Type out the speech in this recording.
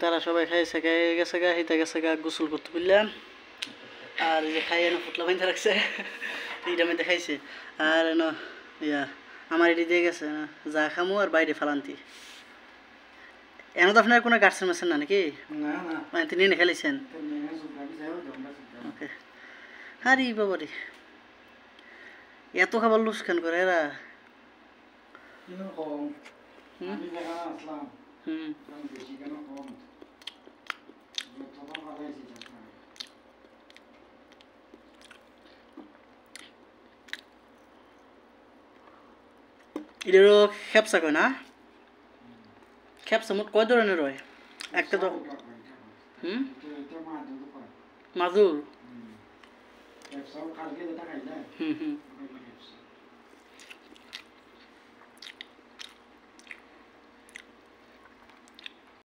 তারা সবাই খাইছে খেয়ে গেছে গা হিতে গেছে গা গোসল করতে বললাম আর যে খাইয়ে না ফুটলা বাইন্ধা রাখছে এইটা আমি দেখাইছে আর না ইয়া আমার এটি দিয়ে গেছে না যা খামু আর বাইরে ফালান্তি এনে তো আপনার কোনো গার্সেন মাছেন না নাকি মানে তিনি নিয়ে খেলেছেন ওকে আরে বাবা রে এত খাবার লুসখান করে এরা এটারও খেপসা কয় না খেপসা মোট কয় ধরনের হয় একটা তো মাদুর হুম হুম